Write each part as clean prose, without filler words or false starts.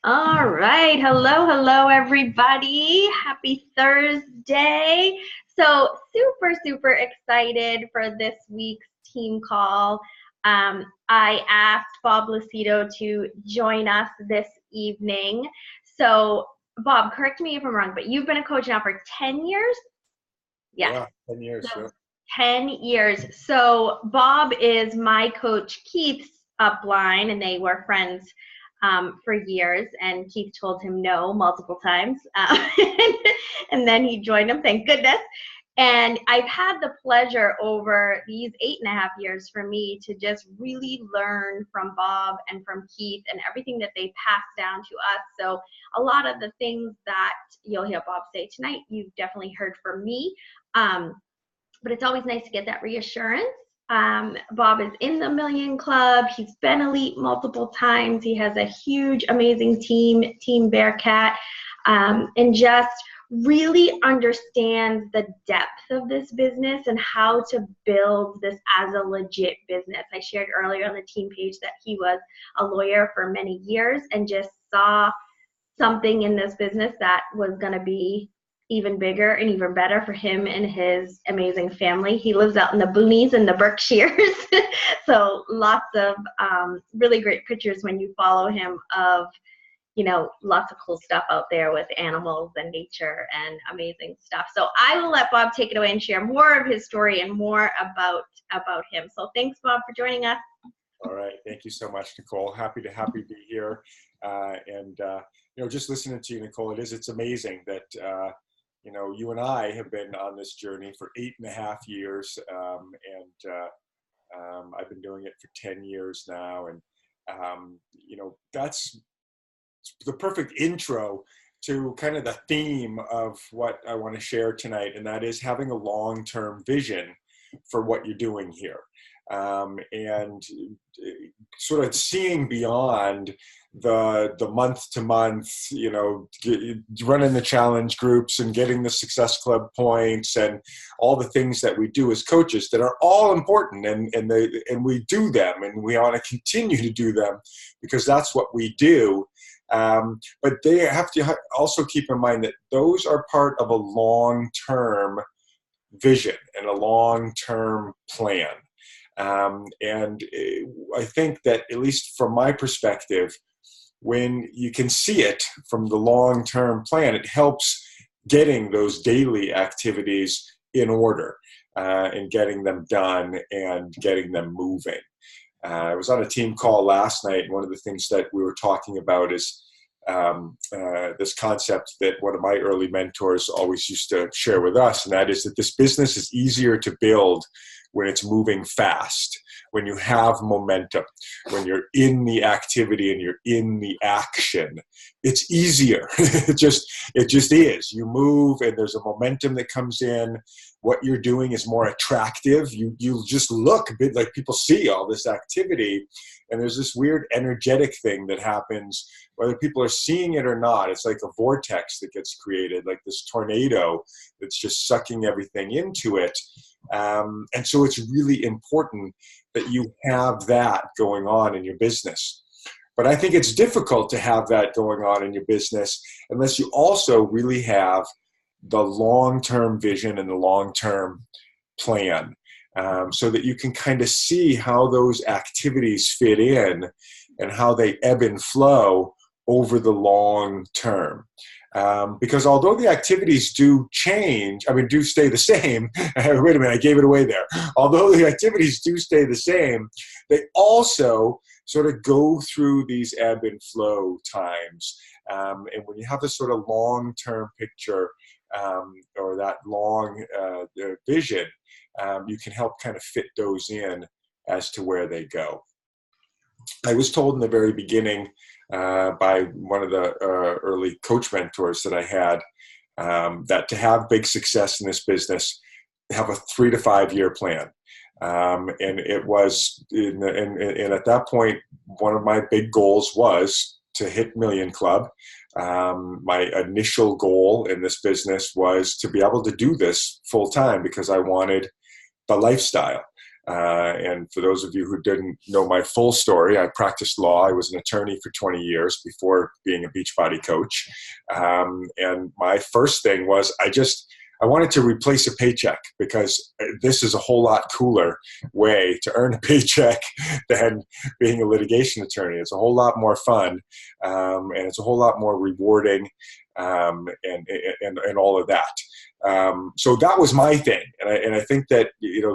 All right. Hello, everybody. Happy Thursday. So, super excited for this week's team call. I asked Bob Lucido to join us this evening. So, Bob, correct me if I'm wrong, but you've been a coach now for 10 years? Yes. Yeah, 10 years. So, yeah. 10 years. So, Bob is my coach Keith's upline, and they were friends for years, and Keith told him no multiple times, and then he joined him, thank goodness. And I've had the pleasure over these 8.5 years for me to just really learn from Bob and from Keith and everything that they passed down to us. So a lot of the things that you'll hear Bob say tonight, you've definitely heard from me. But it's always nice to get that reassurance. Bob is in the Million Club. He's been elite multiple times. He has a huge, amazing Team Bearcat, and just really understands the depth of this business and how to build this as a legit business. I shared earlier on the team page that he was a lawyer for many years and just saw something in this business that was going to be even bigger and even better for him and his amazing family. He lives out in the boonies in the Berkshires. So lots of really great pictures when you follow him of, lots of cool stuff out there with animals and nature and amazing stuff. So I will let Bob take it away and share more of his story and more about him. So thanks, Bob, for joining us. All right. Thank you so much, Nicole. Happy to be here. Just listening to you, Nicole, it's amazing that, you and I have been on this journey for 8.5 years. I've been doing it for 10 years now. And, that's the perfect intro to kind of the theme of what I want to share tonight. And that is having a long-term vision for what you're doing here. And sort of seeing beyond the month to month, running the challenge groups and getting the Success Club points and all the things that we do as coaches that are all important, and we do them, and we want to continue to do them because that's what we do. But they have to also keep in mind that those are part of a long-term vision and a long-term plan. And I think that, at least from my perspective, when you can see it from the long-term plan, it helps getting those daily activities in order and getting them done and getting them moving. I was on a team call last night, and one of the things that we were talking about is this concept that one of my early mentors always used to share with us, and that is that this business is easier to build when it's moving fast, when you have momentum, when you're in the activity and you're in the action. It's easier. It just is. You move and there's a momentum that comes in. What you're doing is more attractive. You just look a bit like people see all this activity, and there's this weird energetic thing that happens whether people are seeing it or not. It's like a vortex that gets created, like this tornado that's just sucking everything into it. And so it's really important that you have that going on in your business. But I think it's difficult to have that going on in your business unless you also really have the long-term vision and the long-term plan, so that you can kind of see how those activities fit in and how they ebb and flow over the long term. Because although the activities do change, do stay the same. Wait a minute, I gave it away there. Although the activities do stay the same, they also sort of go through these ebb and flow times. And when you have this sort of long-term picture, or that long vision, you can help kind of fit those in as to where they go. I was told in the very beginning by one of the early coach mentors that I had, that to have big success in this business, have a 3 to 5 year plan. And it was, and at that point, one of my big goals was to hit Million Club. My initial goal in this business was to be able to do this full time because I wanted the lifestyle. And for those of you who didn't know my full story, I practiced law. I was an attorney for 20 years before being a Beachbody coach. And my first thing was I wanted to replace a paycheck, because this is a whole lot cooler way to earn a paycheck than being a litigation attorney. It's a whole lot more fun, and it's a whole lot more rewarding, and all of that. So that was my thing. And I think that,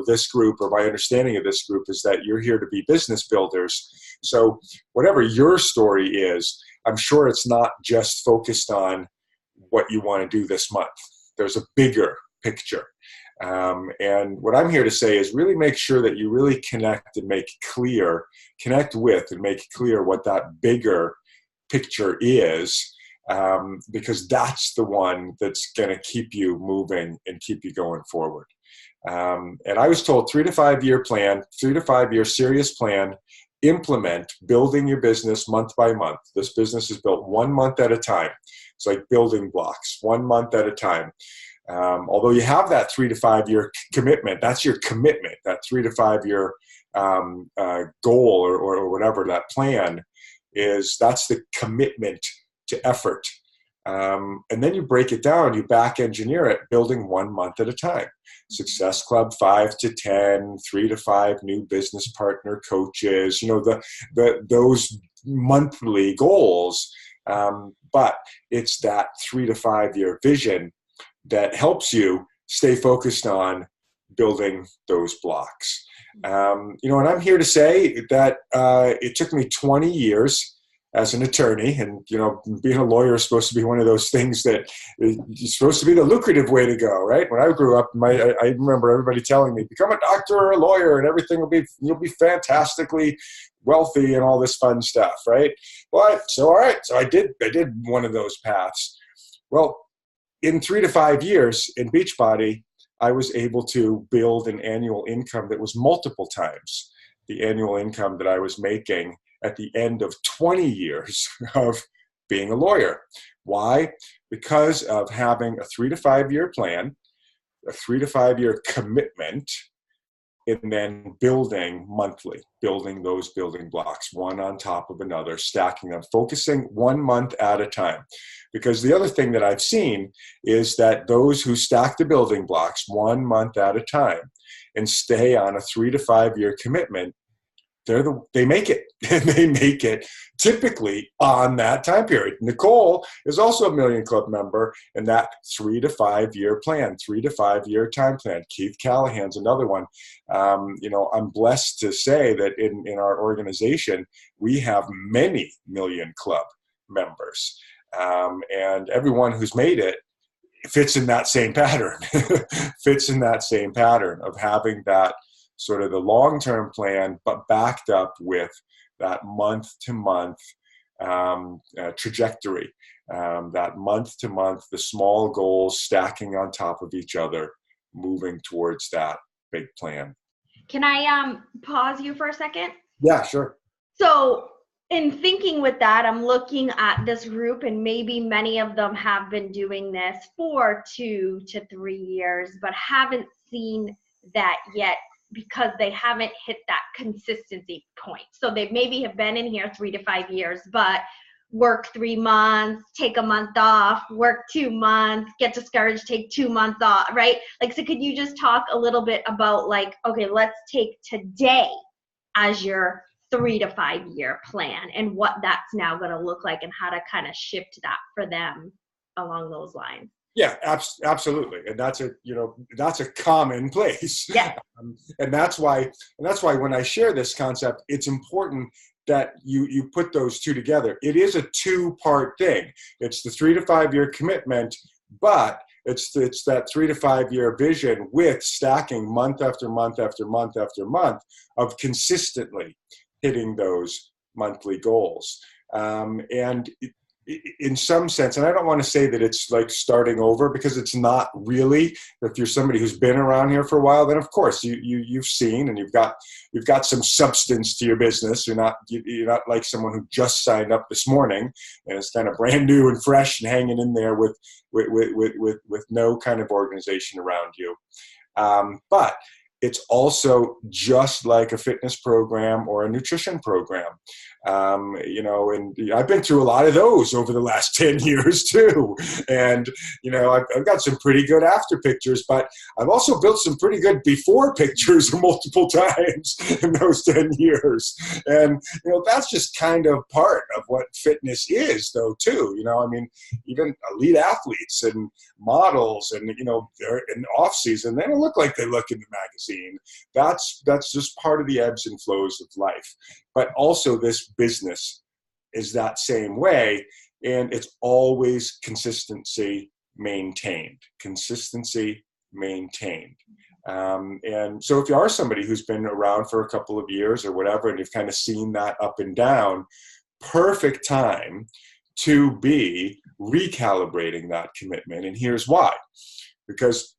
this group, or my understanding of this group, is that you're here to be business builders. So whatever your story is, I'm sure it's not just focused on what you want to do this month. There's a bigger picture. And what I'm here to say is really make sure that you really connect with and make clear what that bigger picture is, because that's the one that's going to keep you moving and keep you going forward. And I was told 3 to 5 year plan, 3 to 5 year serious plan, implement building your business month by month. This business is built 1 month at a time. It's like building blocks, 1 month at a time. Although you have that 3 to 5 year commitment, that's your commitment, that 3 to 5 year goal or whatever that plan is, that's the commitment to effort. And then you break it down, you back engineer it, building 1 month at a time. Success Club, 5 to 10, 3 to 5 new business partner coaches, those monthly goals. But it's that 3 to 5 year vision that helps you stay focused on building those blocks. And I'm here to say that it took me 20 years as an attorney, and being a lawyer is supposed to be one of those things that is supposed to be the lucrative way to go, right? When I grew up, I remember everybody telling me, become a doctor or a lawyer and you'll be fantastically wealthy and all this fun stuff, right? So I did one of those paths. Well, in 3 to 5 years in Beachbody, I was able to build an annual income that was multiple times the annual income that I was making at the end of 20 years of being a lawyer. Why? Because of having a 3 to 5 year plan, a 3 to 5 year commitment, and then building monthly, building those building blocks, one on top of another, stacking them, focusing 1 month at a time. Because the other thing that I've seen is that those who stack the building blocks 1 month at a time and stay on a 3 to 5 year commitment, they make it. And they make it typically on that time period. Nicole is also a Million Club member in that 3 to 5 year plan, 3 to 5 year time plan. Keith Callahan's another one. I'm blessed to say that in our organization, we have many Million Club members. And everyone who's made it fits in that same pattern, of having that sort of the long-term plan, but backed up with that month-to-month trajectory, that month-to-month, the small goals stacking on top of each other, moving towards that big plan. Can I pause you for a second? Yeah, sure. So in thinking with that, I'm looking at this group, and maybe many of them have been doing this for 2 to 3 years, but haven't seen that yet, because they haven't hit that consistency point. So they maybe have been in here 3 to 5 years, but work 3 months, take a month off, work 2 months, get discouraged, take 2 months off, right? So could you just talk a little bit about okay, let's take today as your 3 to 5 year plan and what that's now going to look like, and how to kind of shift that for them along those lines. Yeah, absolutely, and that's a common place. Yeah, and that's why when I share this concept, it's important that you put those two together. It is a 2-part thing. It's the 3 to 5 year commitment, but it's that 3 to 5 year vision with stacking month after month after month after month of consistently hitting those monthly goals. And in some sense, and I don't want to say that it's like starting over, because it's not really. If you're somebody who's been around here for a while, then of course you've seen, and you've got some substance to your business. You're not like someone who just signed up this morning and is kind of brand new and fresh and hanging in there with no kind of organization around you. But it's also just like a fitness program or a nutrition program. And I've been through a lot of those over the last 10 years too. And, I've got some pretty good after pictures, but I've also built some pretty good before pictures multiple times in those 10 years. And, that's just kind of part of what fitness is though too. Even elite athletes and models and, they're in off season, they don't look like they look in the magazine. That's just part of the ebbs and flows of life. But also this business is that same way, and it's always consistency maintained. And so if you are somebody who's been around for a couple of years or whatever, and you've kind of seen that up and down, perfect time to be recalibrating that commitment. And here's why. Because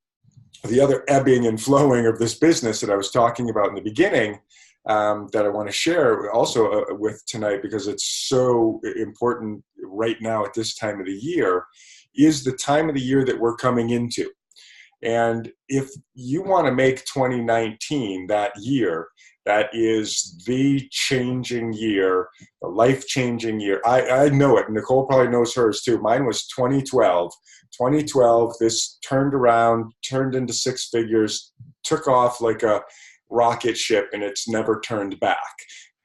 the other ebbing and flowing of this business that I was talking about in the beginning, that I want to share also with tonight, because it's so important right now at this time of the year, is the time of the year that we're coming into. And if you want to make 2019 that year, that is the changing year, the life-changing year. I know it. Nicole probably knows hers too. Mine was 2012. 2012, this turned around, turned into six figures, took off like a rocket ship, and it's never turned back.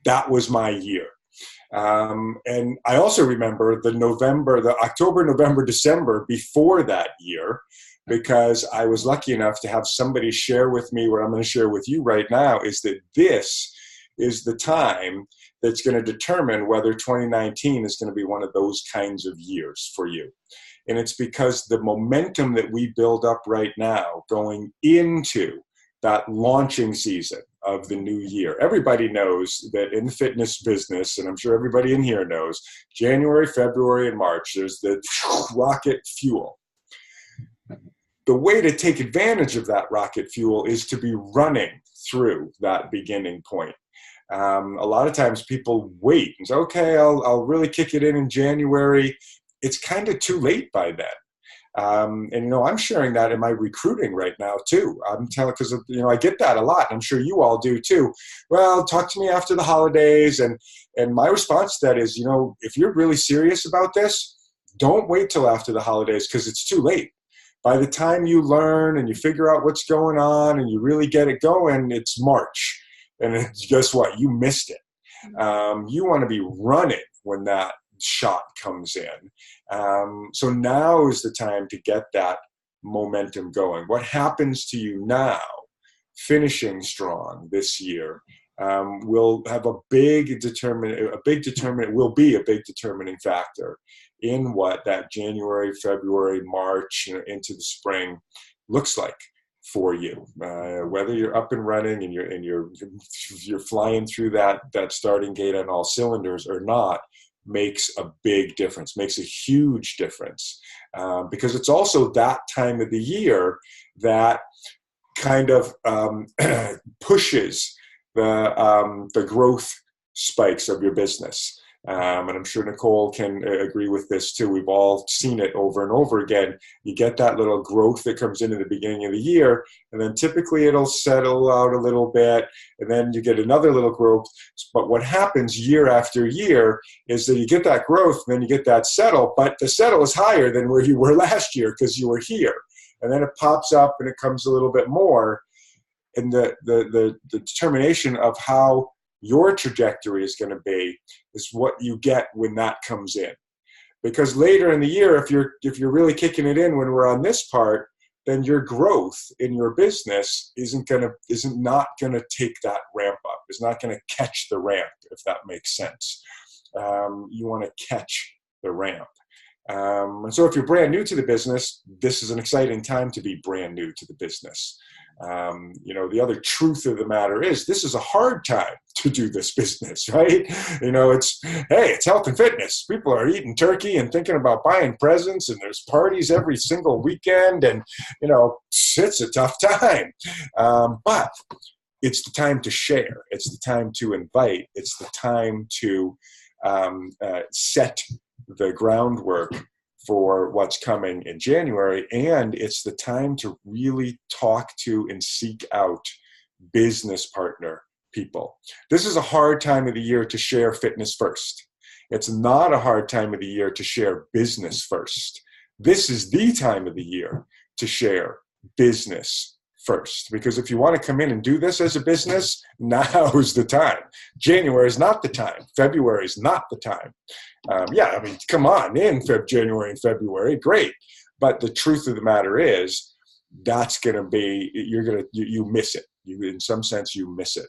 That was my year. And I also remember the October, November, December before that year, because I was lucky enough to have somebody share with me what I'm going to share with you right now, is that this is the time that's going to determine whether 2019 is going to be one of those kinds of years for you. And it's because the momentum that we build up right now going into that launching season of the new year. Everybody knows that in the fitness business, and I'm sure everybody in here knows, January, February, and March, there's the rocket fuel. The way to take advantage of that rocket fuel is to be running through that beginning point. A lot of times people wait and say, okay, I'll really kick it in January. It's kind of too late by then. I'm sharing that in my recruiting right now too. I'm telling, because I get that a lot. I'm sure you all do too. Well, talk to me after the holidays, and my response to that is, if you're really serious about this, don't wait till after the holidays, because it's too late. By the time you learn and you figure out what's going on and you really get it going, it's March, and guess what? You missed it. You want to be running when that shot comes in. So now is the time to get that momentum going. What happens to you now, finishing strong this year, will have will be a big determining factor in what that January, February, March, into the spring looks like for you. Whether you're up and running and you're flying through that starting gate on all cylinders or not, makes a big difference, makes a huge difference, because it's also that time of the year that kind of pushes the growth spikes of your business. And I'm sure Nicole can agree with this too. We've all seen it over and over again. You get that little growth that comes in the beginning of the year, and then typically it'll settle out a little bit, and then you get another little growth. But what happens year after year is that you get that growth, and then you get that settle, but the settle is higher than where you were last year because you were here. And then it pops up and it comes a little bit more. And the determination of how your trajectory is going to be is what you get when that comes in. Because later in the year, if you're really kicking it in when we're on this part, then your growth in your business isn't not gonna take that ramp up. It's not gonna catch the ramp, if that makes sense. You want to catch the ramp. And so if you're brand new to the business, this is an exciting time to be brand new to the business. The other truth of the matter is this is a hard time to do this business, right? It's health and fitness. People are eating turkey and thinking about buying presents, and there's parties every single weekend, and, it's a tough time. But it's the time to share. It's the time to invite. It's the time to set the groundwork for what's coming in January, and it's the time to really talk to and seek out business partner people. This is a hard time of the year to share fitness first. It's not a hard time of the year to share business first. This is the time of the year to share business first. Because if you want to come in and do this as a business, now is the time. January is not the time. February is not the time. Come on in January and February, great. But the truth of the matter is, that's going to be, you miss it. In some sense, you miss it.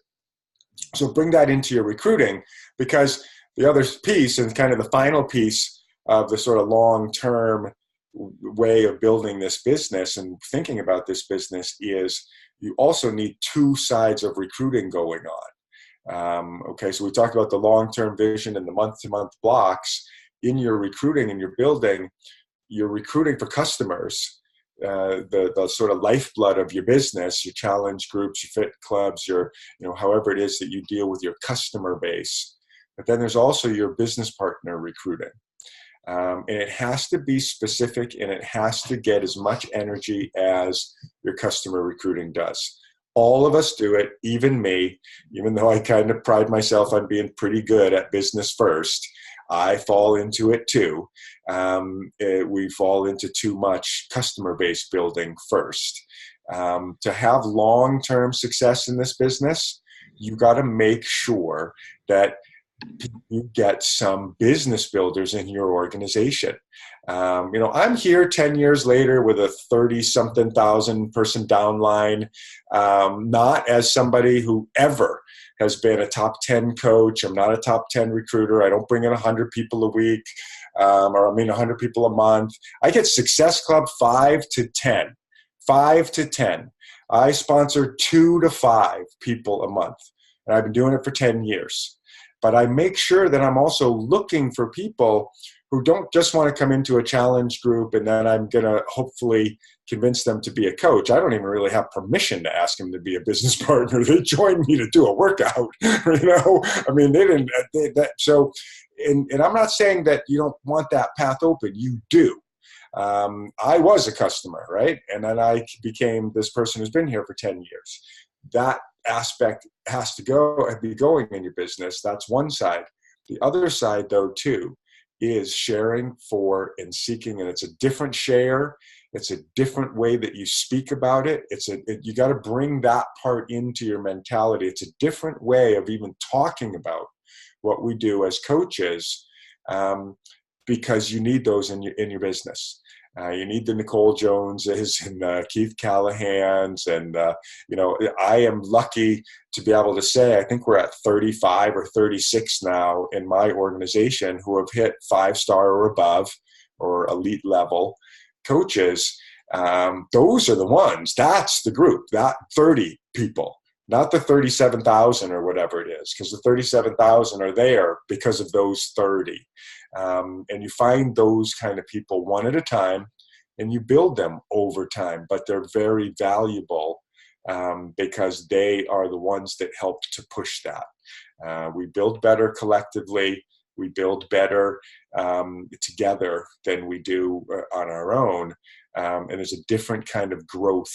So bring that into your recruiting, because the other piece, and kind of the final piece of the sort of long-term way of building this business and thinking about this business, is you also need two sides of recruiting going on. So we talked about the long-term vision and the month-to-month blocks. In your recruiting and your building, you're recruiting for customers, the sort of lifeblood of your business, your challenge groups, your fit clubs, your, however it is that you deal with your customer base. But then there's also your business partner recruiting. And it has to be specific, and it has to get as much energy as your customer recruiting does. All of us do it, even me, even though I kind of pride myself on being pretty good at business first. I fall into it too. We fall into too much customer base building first. To have long-term success in this business, you got to make sure that you get some business builders in your organization. I'm here 10 years later with a 30-something thousand person downline, not as somebody who ever has been a top 10 coach. I'm not a top 10 recruiter. I don't bring in 100 people a week, 100 people a month. I get Success Club 5 to 10. 5 to 10. I sponsor 2 to 5 people a month, and I've been doing it for 10 years. But I make sure that I'm also looking for people who don't just want to come into a challenge group and then I'm going to hopefully convince them to be a coach. I don't even really have permission to ask them to be a business partner. They joined me to do a workout, they didn't. And I'm not saying that you don't want that path open. You do. I was a customer, right? And then I became this person who's been here for 10 years. That aspect has to be going in your business. That's one side. The other side, though, too, is sharing for and seeking, and it's a different share. It's a different way that you speak about it. You got to bring that part into your mentality. It's a different way of even talking about what we do as coaches, because you need those in your business. You need the Nicole Joneses and Keith Callahans. And, I am lucky to be able to say, I think we're at 35 or 36 now in my organization who have hit 5-star or above or elite level coaches. Those are the ones. That's the group, that 30 people, not the 37,000 or whatever it is, because the 37,000 are there because of those 30. And you find those kind of people one at a time, and you build them over time, but they're very valuable because they are the ones that help to push that. We build better collectively. We build better together than we do on our own. And there's a different kind of growth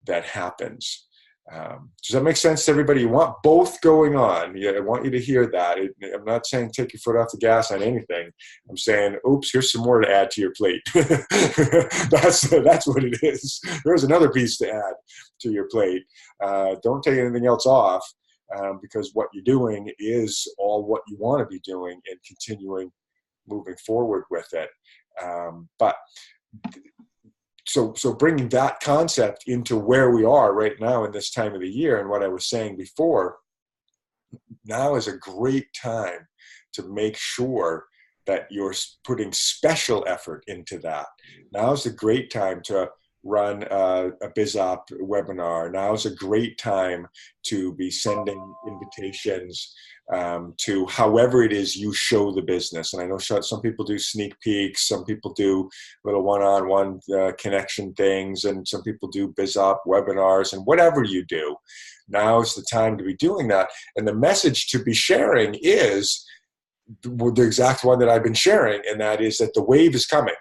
that happens. Does that make sense to everybody? You want both going on. I want you to hear that. I'm not saying take your foot off the gas on anything. I'm saying, oops, here's some more to add to your plate. That's what it is. There's another piece to add to your plate. Don't take anything else off, because what you're doing is all what you want to be doing and continuing moving forward with it. So bringing that concept into where we are right now in this time of the year, and what I was saying before, now is a great time to make sure that you're putting special effort into that. Now is a great time to run a BizOp webinar. Now is a great time to be sending invitations to however it is you show the business. And I know some people do sneak peeks, some people do little one-on-one connection things, and some people do BizOp webinars, and whatever you do, now is the time to be doing that. And the message to be sharing is the exact one that I've been sharing, and that is that the wave is coming.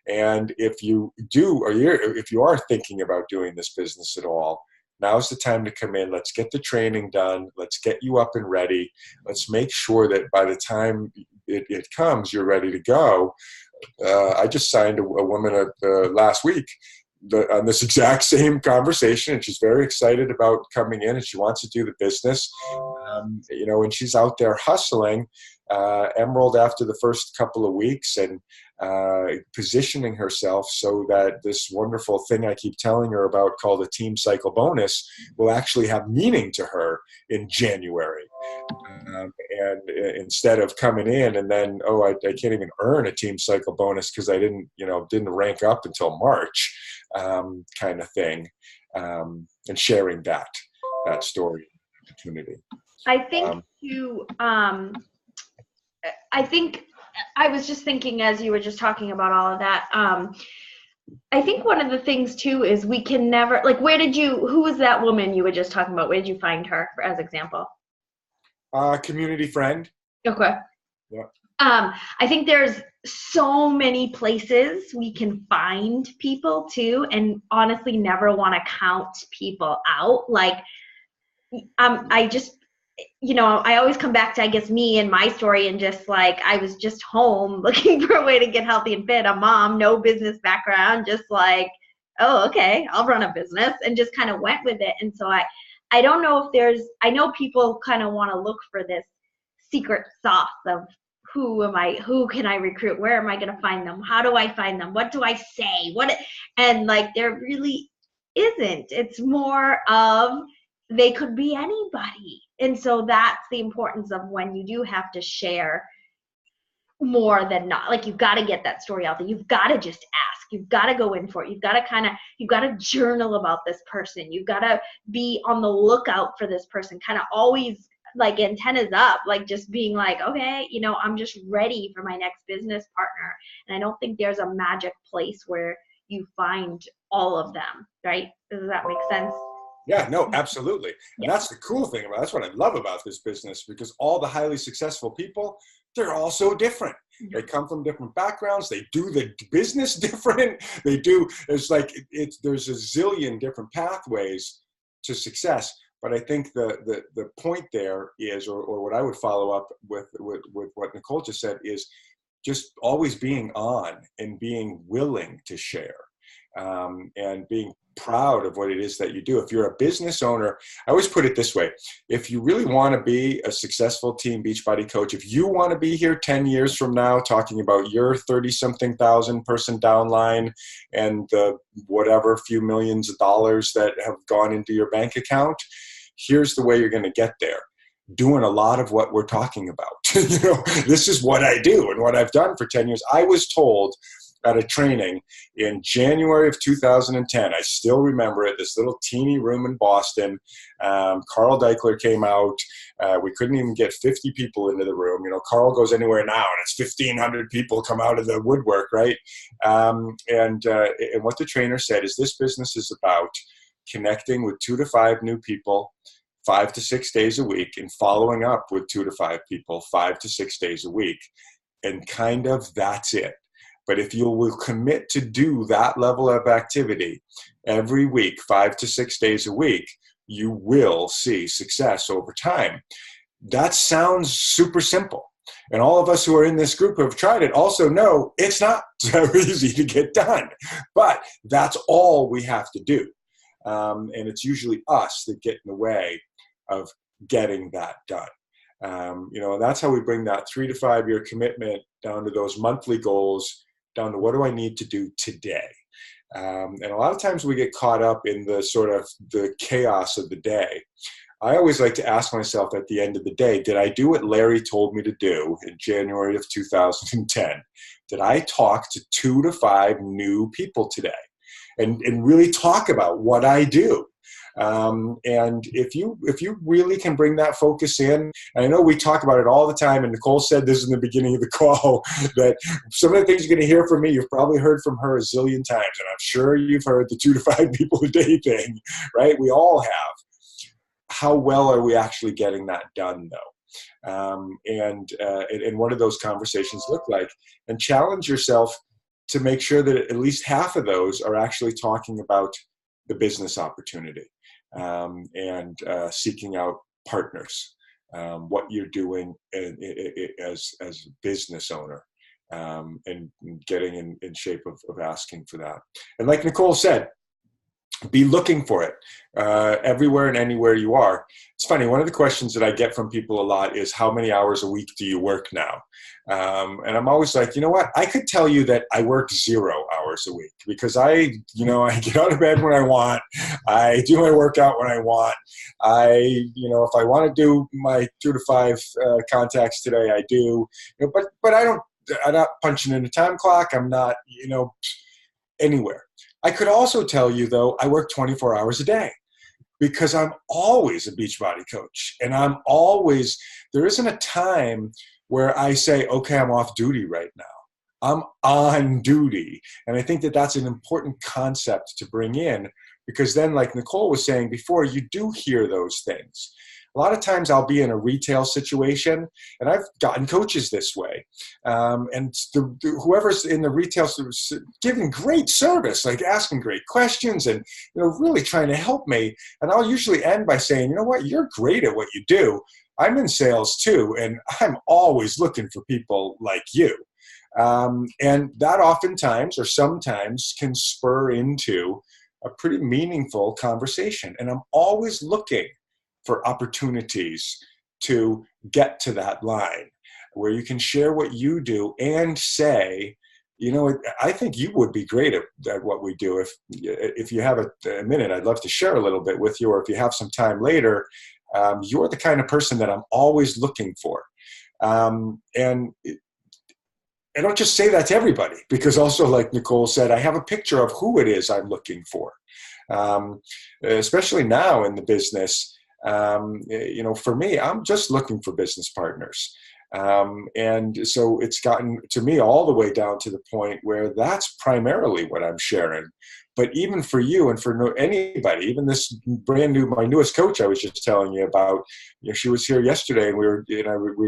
And if you do, or if you are thinking about doing this business at all, Now's the time to come in. Let's get the training done. Let's get you up and ready. Let's make sure that by the time it comes, you're ready to go. I just signed a woman last week on this exact same conversation, and she's very excited about coming in, and she wants to do the business. And she's out there hustling, emerald after the first couple of weeks, and positioning herself so that this wonderful thing I keep telling her about, called a team cycle bonus, will actually have meaning to her in January. And instead of coming in and then, I can't even earn a team cycle bonus because I didn't rank up until March, kind of thing, and sharing that story opportunity. I think I think I was just thinking as you were just talking about all of that. I think one of the things too is we can never, like, who was that woman you were just talking about? Where did you find her as example? Community friend. Okay. Yeah. I think there's so many places we can find people too, and honestly never want to count people out. Like, I just, I always come back to, I guess, me and my story, and just like, I was just home looking for a way to get healthy and fit, a mom, no business background, just like, oh, okay, I'll run a business, and just kind of went with it. And so I don't know if I know people kind of want to look for this secret sauce of who can I recruit? Where am I going to find them? How do I find them? What do I say? And like, there really isn't. It's more of, they could be anybody. And so that's the importance of when you do have to share, more than not. Like, you've got to get that story out there. You've got to just ask. You've got to go in for it. You've got to journal about this person. You've got to be on the lookout for this person, kind of always like antennas up, like just being like, okay, I'm just ready for my next business partner. And I don't think there's a magic place where you find all of them, right? Does that make sense? Yeah, no, absolutely. And that's the cool thing that's what I love about this business, because all the highly successful people, they're all so different. They come from different backgrounds. They do the business different. There's a zillion different pathways to success. But I think the point there is, or what I would follow up with what Nicole just said, is just always being on and being willing to share, and being proud of what it is that you do. If you're a business owner, I always put it this way: if you really want to be a successful Team Beachbody coach, if you want to be here 10 years from now talking about your 30-something thousand person downline and the whatever few millions of dollars that have gone into your bank account, here's the way you're going to get there. Doing a lot of what we're talking about. This is what I do and what I've done for 10 years. I was told at a training in January of 2010, I still remember it, this little teeny room in Boston. Carl Deichler came out. We couldn't even get 50 people into the room. Carl goes anywhere now, and it's 1,500 people come out of the woodwork, right? And what the trainer said is, this business is about connecting with 2 to 5 new people 5 to 6 days a week, and following up with 2 to 5 people 5 to 6 days a week. And kind of that's it. But if you will commit to do that level of activity every week, 5 to 6 days a week, you will see success over time. That sounds super simple. And all of us who are in this group who have tried it also know it's not so easy to get done. But that's all we have to do. And it's usually us that get in the way of getting that done. And that's how we bring that 3 to 5 year commitment down to those monthly goals, down to what do I need to do today. And a lot of times we get caught up in the sort of the chaos of the day. I always like to ask myself at the end of the day, did I do what Larry told me to do in January of 2010? Did I talk to 2 to 5 new people today and really talk about what I do? And if you really can bring that focus in, and I know we talk about it all the time, and Nicole said this in the beginning of the call, that some of the things you're going to hear from me, you've probably heard from her a zillion times, and I'm sure you've heard the 2 to 5 people a day thing, right? We all have. How well are we actually getting that done, though? And what do those conversations look like? And challenge yourself to make sure that at least half of those are actually talking about the business opportunity. and seeking out partners, what you're doing as a business owner, and getting in shape of asking for that. And like Nicole said, be looking for it everywhere and anywhere you are. It's funny, one of the questions that I get from people a lot is, how many hours a week do you work now? And I'm always like, you know what? I could tell you that I work 0 hours a week, because I get out of bed when I want. I do my workout when I want. If I want to do my 2 to 5 contacts today, I do. But I'm not punching in a time clock. I'm not, anywhere. I could also tell you, though, I work 24 hours a day, because I'm always a Beachbody coach. And there isn't a time where I say, okay, I'm off duty right now. I'm on duty. And I think that that's an important concept to bring in, because then, like Nicole was saying before, you do hear those things. A lot of times I'll be in a retail situation, and I've gotten coaches this way. And whoever's in the retail service giving great service, like asking great questions and, really trying to help me. And I'll usually end by saying, you know what, you're great at what you do. I'm in sales too, and I'm always looking for people like you. And that oftentimes or sometimes can spur into a pretty meaningful conversation. And I'm always looking for opportunities to get to that line where you can share what you do and say, I think you would be great at what we do. If you have a minute, I'd love to share a little bit with you, or if you have some time later, you're the kind of person that I'm always looking for. And I don't just say that to everybody, because also, like Nicole said, I have a picture of who it is I'm looking for, especially now in the business. For me, I'm just looking for business partners. And so it's gotten to me all the way down to the point where that's primarily what I'm sharing. But even for you and for anybody, even this my newest coach I was just telling you about, she was here yesterday, and we were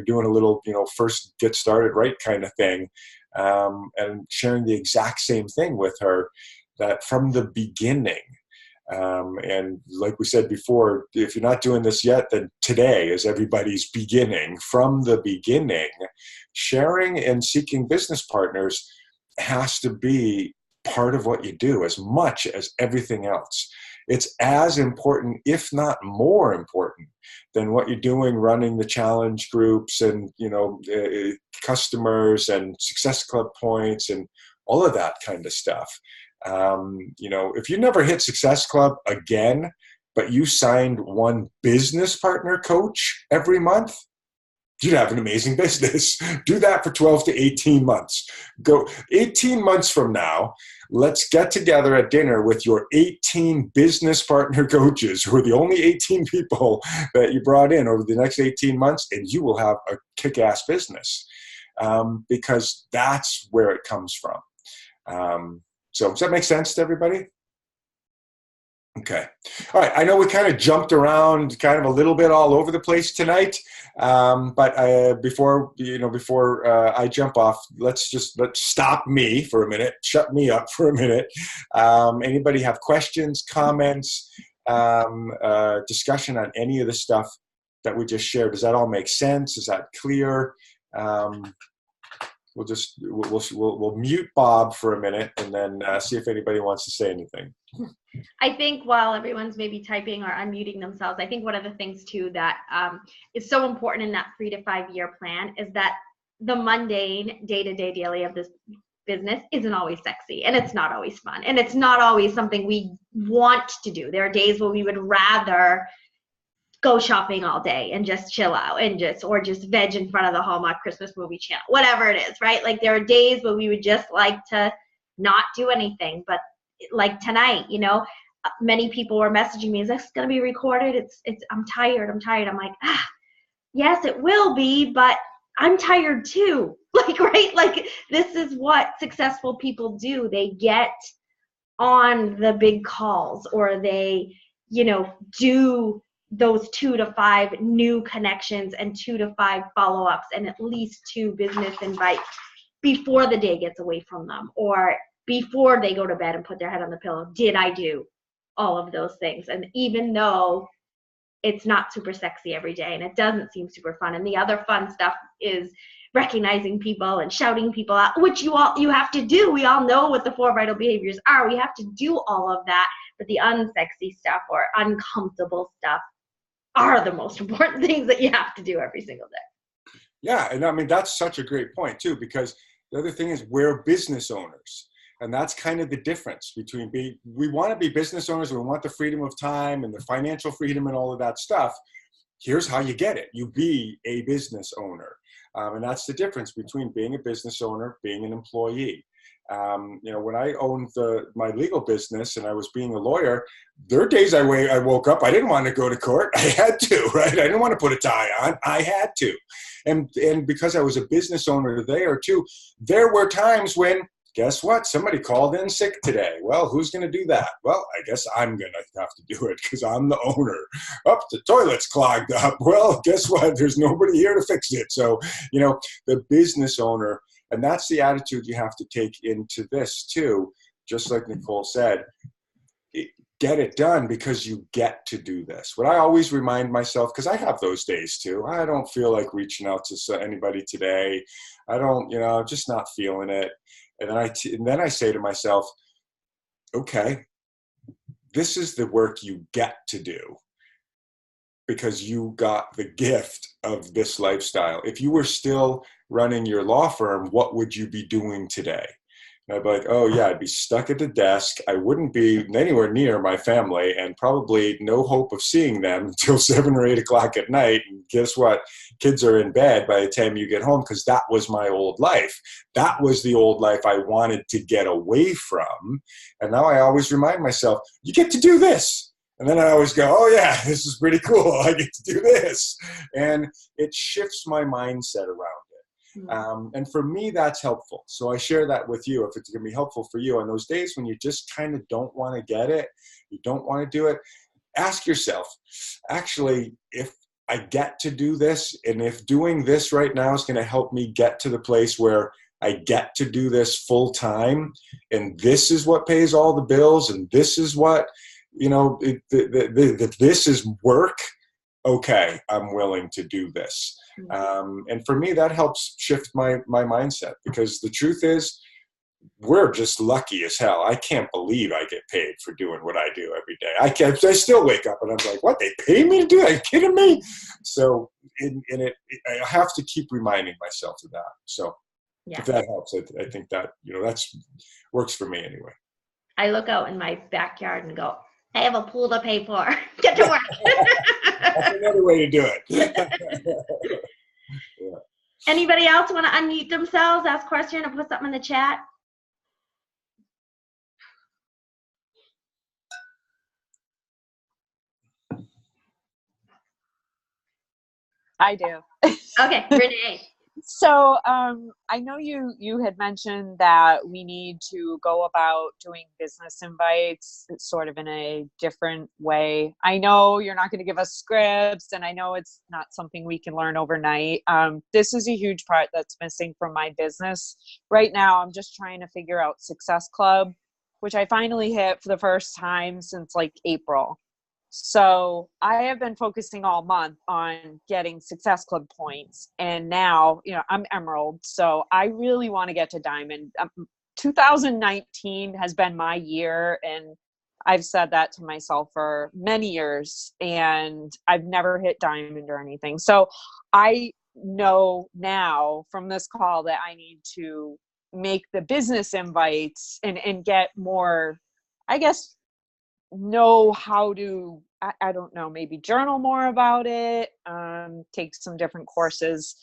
doing a little, first get started right kind of thing, and sharing the exact same thing with her, that from the beginning. And like we said before, if you're not doing this yet, then today is everybody's beginning. From the beginning, sharing and seeking business partners has to be part of what you do as much as everything else. It's as important, if not more important, than what you're doing running the challenge groups and, customers and Success Club points and all of that kind of stuff. If you never hit Success Club again, but you signed one business partner coach every month, you'd have an amazing business. Do that for 12 to 18 months. Go 18 months from now, let's get together at dinner with your 18 business partner coaches, who are the only 18 people that you brought in over the next 18 months, and you will have a kick-ass business, because that's where it comes from. So does that make sense to everybody? Okay. All right. I know we kind of jumped around kind of a little bit all over the place tonight. But before I jump off, let's stop me for a minute, shut me up for a minute. Anybody have questions, comments, discussion on any of the stuff that we just shared? Does that all make sense? Is that clear? We'll mute Bob for a minute and then see if anybody wants to say anything. I think while everyone's maybe typing or unmuting themselves, I think one of the things too that is so important in that 3 to 5 year plan is that the mundane day-to-day daily of this business isn't always sexy, and it's not always fun, and it's not always something we want to do. There are days where we would rather go shopping all day and just chill out and just veg in front of the Hallmark Christmas movie channel, whatever it is, right? Like there are days where we would just like to not do anything. But like tonight, many people were messaging me, is this going to be recorded? I'm tired. I'm like, yes, it will be, but I'm tired too. Like, right? Like this is what successful people do. They get on the big calls, or they, do those 2 to 5 new connections and 2 to 5 follow-ups and at least 2 business invites before the day gets away from them, or before they go to bed and put their head on the pillow. Did I do all of those things. And even though it's not super sexy every day and it doesn't seem super fun, and the other fun stuff is recognizing people and shouting people out, which you have to do. We all know what the 4 vital behaviors are. We have to do all of that, but the unsexy stuff or uncomfortable stuff are the most important things that you have to do every single day. Yeah, and I mean, that's such a great point too, because the other thing is we're business owners. And that's kind of the difference between we want to be business owners, we want the freedom of time and the financial freedom and all of that stuff. Here's how you get it. You be a business owner. And that's the difference between being a business owner, being an employee. When I owned my legal business and I was being a lawyer, there are days I woke up, I didn't want to go to court. I had to, right? I didn't want to put a tie on. I had to. And because I was a business owner there too, there were times when, guess what? Somebody called in sick today. Well, who's going to do that? Well, I guess I'm going to have to do it because I'm the owner. The toilet's clogged up. Well, guess what? There's nobody here to fix it. So, the business owner, and that's the attitude you have to take into this too. Just like Nicole said, get it done because you get to do this. What I always remind myself, because I have those days too. I don't feel like reaching out to anybody today. I don't, I'm just not feeling it. And then I say to myself, okay, this is the work you get to do because you got the gift of this lifestyle. If you were still running your law firm, what would you be doing today? And I'd be like, oh yeah, I'd be stuck at the desk. I wouldn't be anywhere near my family and probably no hope of seeing them until 7 or 8 o'clock at night. And guess what? Kids are in bed by the time you get home because that was my old life. That was the old life I wanted to get away from. And now I always remind myself, you get to do this. And then I always go, oh yeah, this is pretty cool. I get to do this. And it shifts my mindset around. And for me, that's helpful. So I share that with you. If it's going to be helpful for you on those days when you just kind of don't want to get it, you don't want to do it, ask yourself, actually, if I get to do this, and if doing this right now is going to help me get to the place where I get to do this full time, and this is what pays all the bills, and this is what, this is work, okay, I'm willing to do this. And for me, that helps shift my mindset because the truth is we're just lucky as hell. I can't believe I get paid for doing what I do every day. I still wake up and I'm like, what, they pay me to do that? Are you kidding me? So I have to keep reminding myself of that. So yeah. If that helps, I think that, that's works for me anyway. I look out in my backyard and go, I have a pool to pay for. Get to work. That's another way to do it. Yeah. Anybody else want to unmute themselves, ask a question, or put something in the chat? I do. Okay, Renee. So I know you had mentioned that we need to go about doing business invites sort of in a different way. I know you're not going to give us scripts, and I know it's not something we can learn overnight. This is a huge part that's missing from my business. Right now, I'm just trying to figure out Success Club, which I finally hit for the first time since like April. So I have been focusing all month on getting Success Club points. And now, I'm Emerald. So I really want to get to Diamond. 2019 has been my year. And I've said that to myself for many years. And I've never hit Diamond or anything. So I know now from this call that I need to make the business invites and get more, I guess, know how to, I don't know, maybe journal more about it, take some different courses.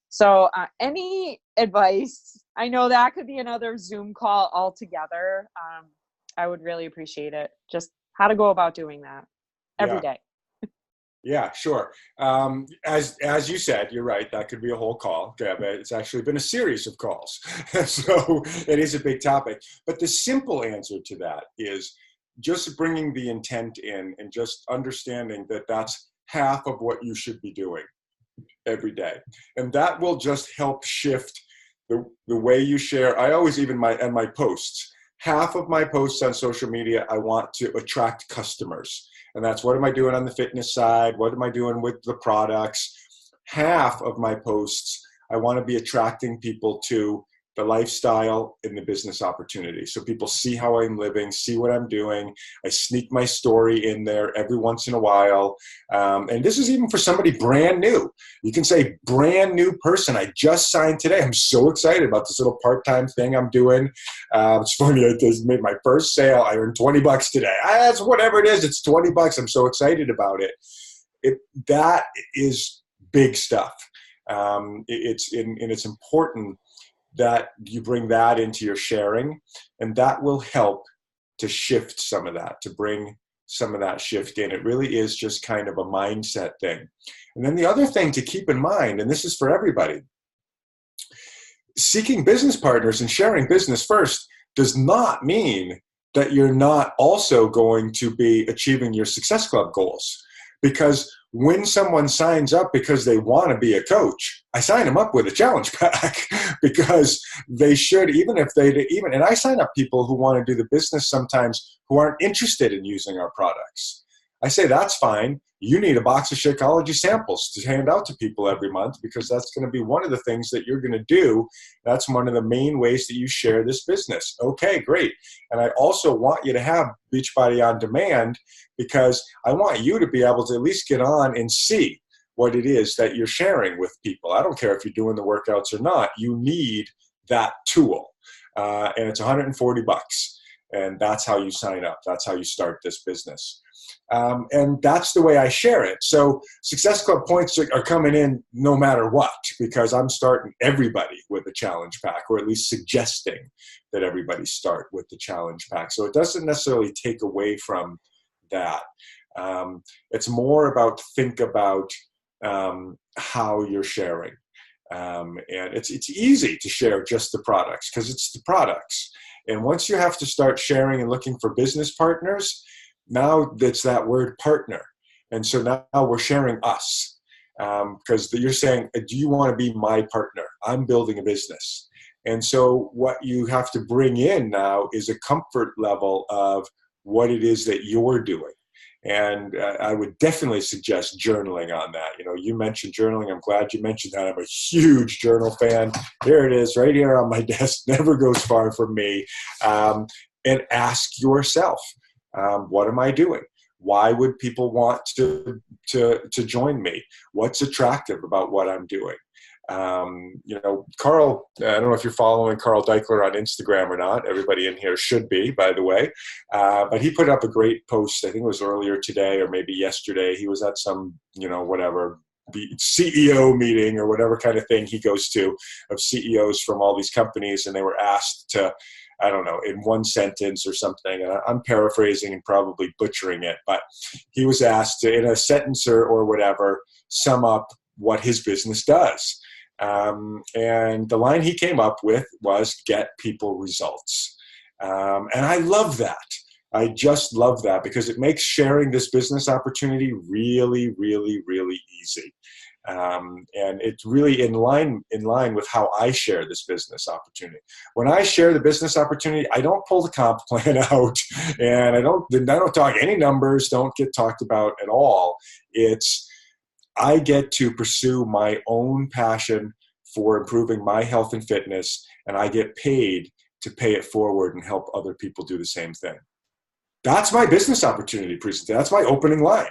So any advice? I know that could be another Zoom call altogether. I would really appreciate it. Just how to go about doing that every day. Yeah, sure. As you said, you're right. That could be a whole call. It's actually been a series of calls. So it is a big topic. But the simple answer to that is just bringing the intent in and just understanding that that's half of what you should be doing every day. And that will just help shift the way you share. I always, even my posts, half of my posts on social media, I want to attract customers. And that's what am I doing on the fitness side? What am I doing with the products? Half of my posts, I want to be attracting people to the lifestyle and the business opportunity. So people see how I'm living, see what I'm doing. I sneak my story in there every once in a while. And this is even for somebody brand new. You can say brand new person. I just signed today. I'm so excited about this little part-time thing I'm doing. It's funny. I just made my first sale. I earned $20 today. That's whatever it is. It's $20. I'm so excited about it. That is big stuff. It's important that you bring that into your sharing, and that will help to shift some of that, to bring some of that shift in. It really is just kind of a mindset thing. And then the other thing to keep in mind, and this is for everybody, seeking business partners and sharing business first does not mean that you're not also going to be achieving your Success Club goals. Because when someone signs up because they want to be a coach, I sign them up with a challenge pack because they should, and I sign up people who want to do the business sometimes who aren't interested in using our products. I say, that's fine. You need a box of Shakeology samples to hand out to people every month because that's going to be one of the things that you're going to do. That's one of the main ways that you share this business. Okay, great. And I also want you to have Beachbody on demand because I want you to be able to at least get on and see what it is that you're sharing with people. I don't care if you're doing the workouts or not. You need that tool. And it's $140. And that's how you sign up. That's how you start this business. And that's the way I share it. So Success Club points are coming in no matter what, because I'm starting everybody with a challenge pack, or at least suggesting that everybody start with the challenge pack. So it doesn't necessarily take away from that. It's more about think about how you're sharing. And it's easy to share just the products because it's the products. And once you have to start sharing and looking for business partners, now it's that word partner. And so now we're sharing us because you're saying, do you want to be my partner? I'm building a business. And so what you have to bring in now is a comfort level of what it is that you're doing. And I would definitely suggest journaling on that. You know, you mentioned journaling. I'm glad you mentioned that. I'm a huge journal fan. Here it is right here on my desk. Never goes far from me. And ask yourself, what am I doing? Why would people want to join me? What's attractive about what I'm doing? You know, Carl, I don't know if you're following Carl Deichler on Instagram or not. Everybody in here should be, by the way. But he put up a great post, I think it was earlier today or maybe yesterday. He was at some, whatever, CEO meeting or whatever kind of thing he goes to of CEOs from all these companies. And they were asked to, I don't know, in one sentence or something, and I'm paraphrasing and probably butchering it, but he was asked to, in a sentence or whatever, sum up what his business does. And the line he came up with was get people results. And I love that. I just love that because it makes sharing this business opportunity really, really, really easy. And it's really in line with how I share this business opportunity. When I share the business opportunity, I don't pull the comp plan out, and I don't talk any numbers. Don't get talked about at all. I get to pursue my own passion for improving my health and fitness, and I get paid to pay it forward and help other people do the same thing. That's my business opportunity presentation. That's my opening line.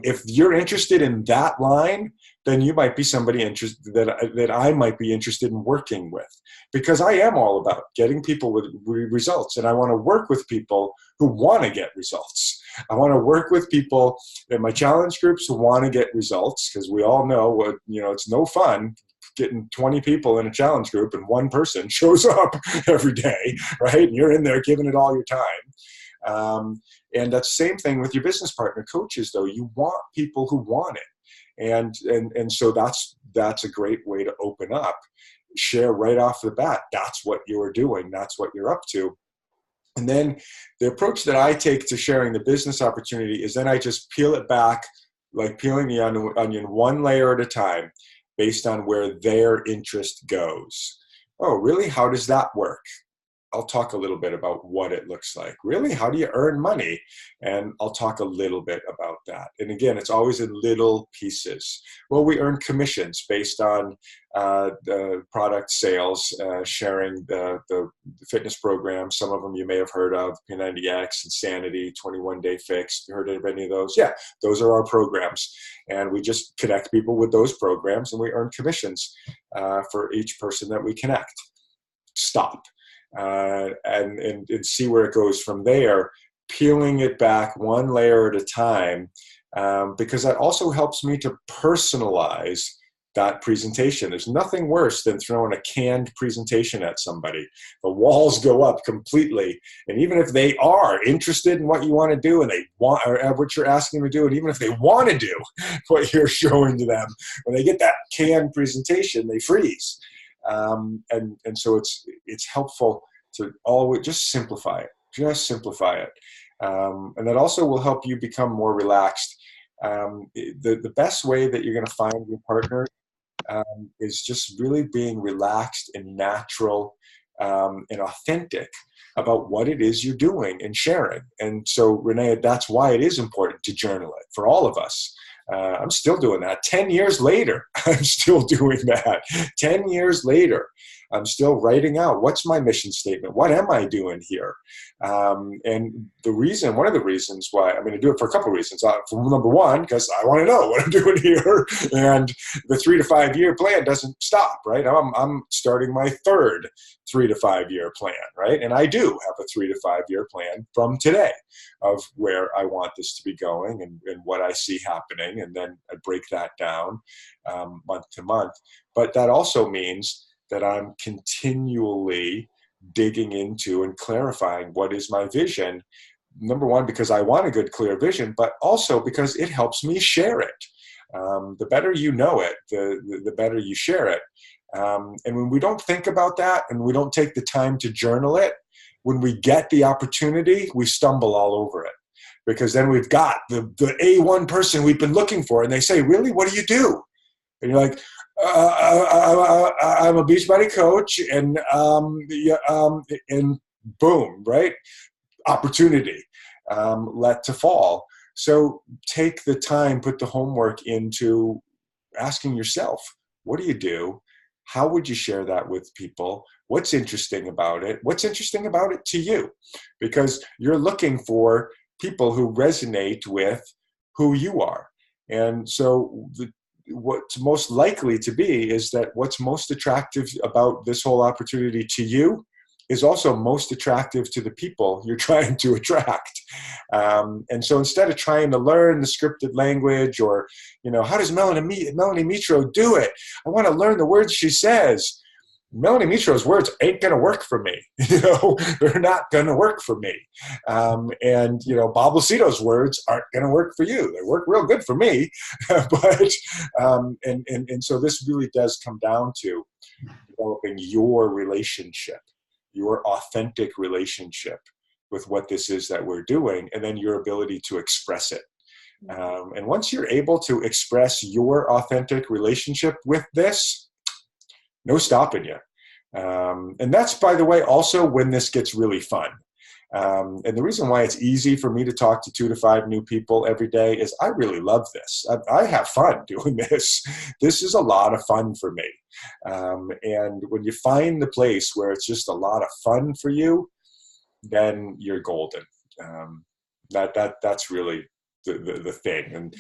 If you're interested in that line, then you might be somebody interested that I might be interested in working with, because I am all about getting people with results, and I want to work with people who want to get results. I want to work with people in my challenge groups who want to get results, because we all know it's no fun getting 20 people in a challenge group and one person shows up every day, right? And you're in there giving it all your time. And that's the same thing with your business partner coaches, though. You want people who want it. And so that's a great way to open up, share right off the bat. That's what you're doing. That's what you're up to. And then the approach that I take to sharing the business opportunity is then I just peel it back, like peeling the onion one layer at a time based on where their interest goes. Oh, really? How does that work? I'll talk a little bit about what it looks like. Really, how do you earn money? And I'll talk a little bit about that. And again, it's always in little pieces. Well, we earn commissions based on the product sales, sharing the fitness programs. Some of them you may have heard of, P90X, Insanity, 21 Day Fix. You heard of any of those? Yeah, those are our programs. And we just connect people with those programs, and we earn commissions for each person that we connect. Stop. And see where it goes from there, peeling it back one layer at a time, because that also helps me to personalize that presentation. There's nothing worse than throwing a canned presentation at somebody. The walls go up completely, and even if they are interested in what you want to do, and they want or what you're asking them to do, and even if they want to do what you're showing to them, when they get that canned presentation, they freeze. And so it's helpful to always just simplify it. Just simplify it. And that also will help you become more relaxed. The best way that you're going to find your partner is just really being relaxed and natural and authentic about what it is you're doing and sharing. And so, Renee, that's why it is important to journal it for all of us. I'm still doing that. 10 years later, I'm still doing that. 10 years later, I'm still writing out, what's my mission statement? What am I doing here? And one of the reasons why I'm going to do it for a couple of reasons. For number one, because I want to know what I'm doing here. And the 3 to 5 year plan doesn't stop, right? I'm starting my third 3 to 5 year plan, right? And I do have a 3 to 5 year plan from today of where I want this to be going and what I see happening. And then I break that down month to month. But that also means that I'm continually digging into and clarifying what is my vision. Number one, because I want a good, clear vision, but also because it helps me share it. The better you know it, the better you share it. And when we don't think about that and we don't take the time to journal it, when we get the opportunity, we stumble all over it. Because then we've got the A1 person we've been looking for, and they say, really, what do you do? And you're like, I'm a Beachbody coach, and boom, right? Opportunity let to fall. So take the time, put the homework into asking yourself, what do you do? How would you share that with people? What's interesting about it? What's interesting about it to you? Because you're looking for people who resonate with who you are. And so what's most likely to be is that what's most attractive about this whole opportunity to you is also most attractive to the people you're trying to attract. And so instead of trying to learn the scripted language or, how does Melanie Mitro do it? I want to learn the words she says. Melanie Mitro's words ain't going to work for me. They're not going to work for me. And Bob Lucido's words aren't going to work for you. They work real good for me. But so this really does come down to developing your relationship, your authentic relationship with what this is that we're doing, and then your ability to express it. And once you're able to express your authentic relationship with this, no stopping you. And that's, by the way, also when this gets really fun. And the reason why it's easy for me to talk to 2 to 5 new people every day is I really love this. I have fun doing this. This is a lot of fun for me. And when you find the place where it's just a lot of fun for you, then you're golden. That's really the thing.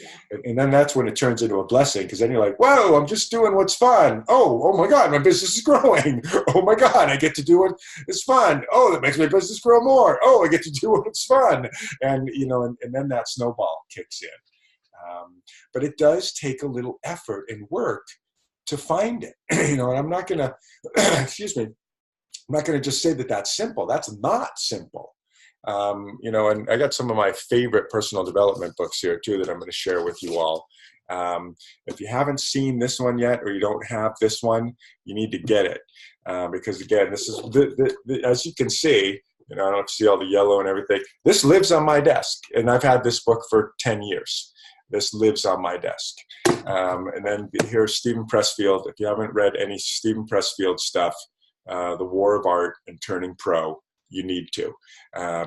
And then that's when it turns into a blessing, because then you're like, whoa, I'm just doing what's fun. Oh my God, my business is growing. Oh my God, I get to do what is fun. Oh, that makes my business grow more. Oh, I get to do what's fun. And, and then that snowball kicks in. But it does take a little effort and work to find it. And I'm not going to, excuse me, I'm not going to just say that that's simple. That's not simple. And I got some of my favorite personal development books here too that I'm going to share with you all. If you haven't seen this one yet, or you don't have this one, you need to get it. Because again, this is, as you can see, I don't have to see all the yellow and everything. This lives on my desk, and I've had this book for 10 years. This lives on my desk. And then here's Stephen Pressfield. If you haven't read any Stephen Pressfield stuff, The War of Art and Turning Pro. you need to,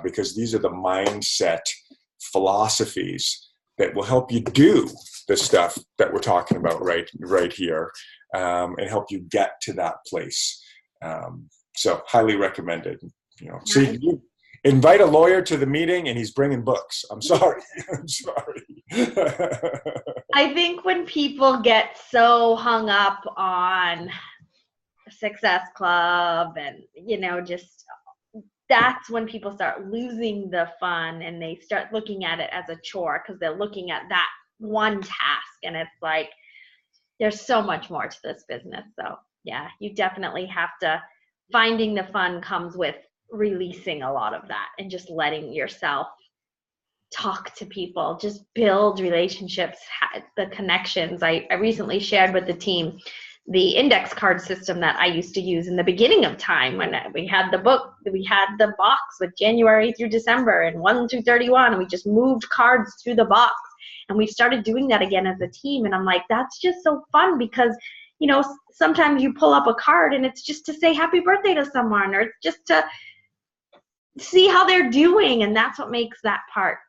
because these are the mindset philosophies that will help you do the stuff that we're talking about right here, and help you get to that place. So highly recommended. See, you invite a lawyer to the meeting and he's bringing books. I'm sorry. I'm sorry. I think when people get so hung up on Success Club and, just that's when people start losing the fun and they start looking at it as a chore because they're looking at that one task, and it's like there's so much more to this business. So yeah, you definitely have to, finding the fun comes with releasing a lot of that and just letting yourself talk to people, just build relationships, the connections. I recently shared with the team the index card system that I used to use in the beginning of time when we had the box with January through December and 1 through 31, and we just moved cards through the box. And we started doing that again as a team. And I'm like, that's just so fun because, sometimes you pull up a card and it's just to say happy birthday to someone, or it's just to see how they're doing. And that's what makes that part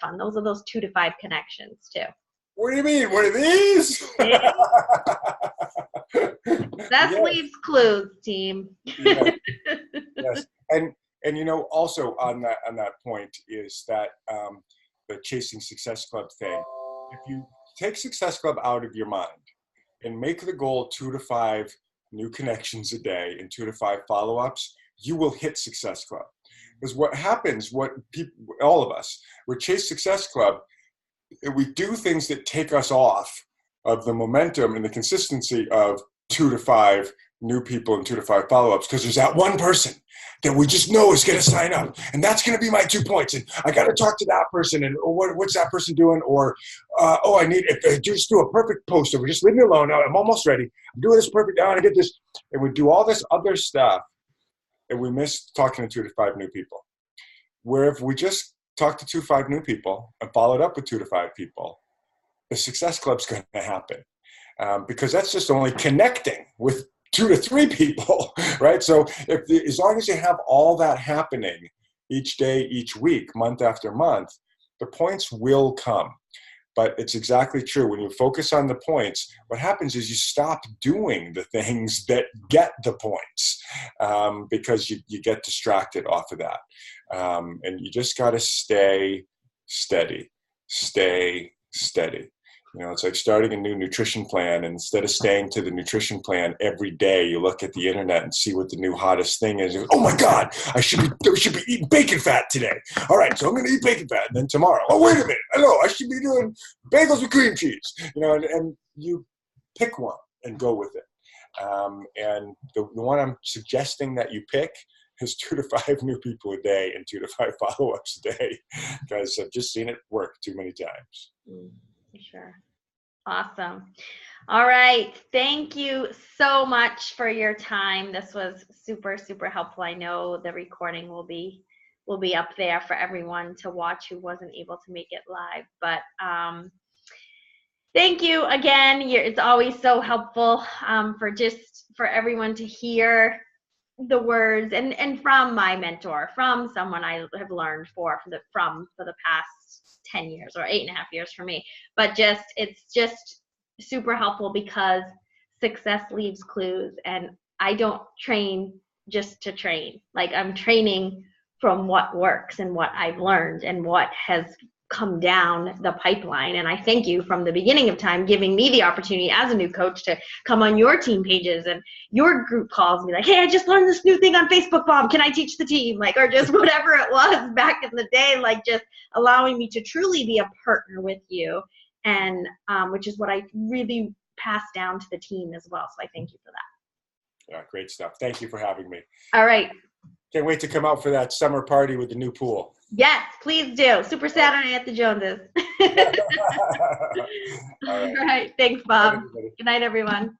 fun. Those are those 2 to 5 connections too. What do you mean? What are these? That leaves clues, team. Yes. Yes. And also on that point is that the Chasing Success Club thing. If you take Success Club out of your mind and make the goal 2 to 5 new connections a day and 2 to 5 follow-ups, you will hit Success Club. Because what happens, all of us, with Chase Success Club, we do things that take us off of the momentum and the consistency of 2 to 5 new people and 2 to 5 follow-ups, because there's that one person that we just know is going to sign up, and that's going to be my 2 points, and I got to talk to that person, and what's that person doing, or I need to just do a perfect post over, just leave me alone, I'm almost ready, I'm doing this perfect, I want to get this, and we do all this other stuff, and we miss talking to 2 to 5 new people. Where if we just talk to 2 to 5 new people and follow it up with 2 to 5 people, the Success Club's going to happen, because that's just only connecting with 2 to 3 people, right? So as long as you have all that happening each day, each week, month after month, the points will come. But it's exactly true. When you focus on the points, what happens is you stop doing the things that get the points, because you get distracted off of that. And you just got to stay steady. Stay steady. It's like starting a new nutrition plan, and instead of staying to the nutrition plan every day, you look at the internet and see what the new hottest thing is. Oh my God, I should be eating bacon fat today. All right, so I'm going to eat bacon fat. And then tomorrow, oh, wait a minute. Hello, I should be doing bagels with cream cheese. And you pick one and go with it. And the one I'm suggesting that you pick is 2 to 5 new people a day and 2 to 5 follow-ups a day, because I've just seen it work too many times. For sure. Awesome. All right. Thank you so much for your time. This was super, super helpful. I know the recording will be up there for everyone to watch who wasn't able to make it live. But thank you again. It's always so helpful for everyone to hear the words and from my mentor, from someone I have learned for the past 10 years or 8.5 years for me. But it's just super helpful because success leaves clues, and I don't train just to train. Like, I'm training from what works and what I've learned and what has come down the pipeline. And I thank you from the beginning of time giving me the opportunity as a new coach to come on your team pages and your group calls and be like, hey, I just learned this new thing on Facebook, Bob, can I teach the team? Or just whatever it was back in the day, just allowing me to truly be a partner with you, and which is what I really pass down to the team as well. So I thank you for that. Yeah, great stuff. Thank you for having me. All right. Can't wait to come out for that summer party with the new pool. Yes, please do. Super Saturday at the Joneses. All right. Thanks, Bob. Good night, everyone.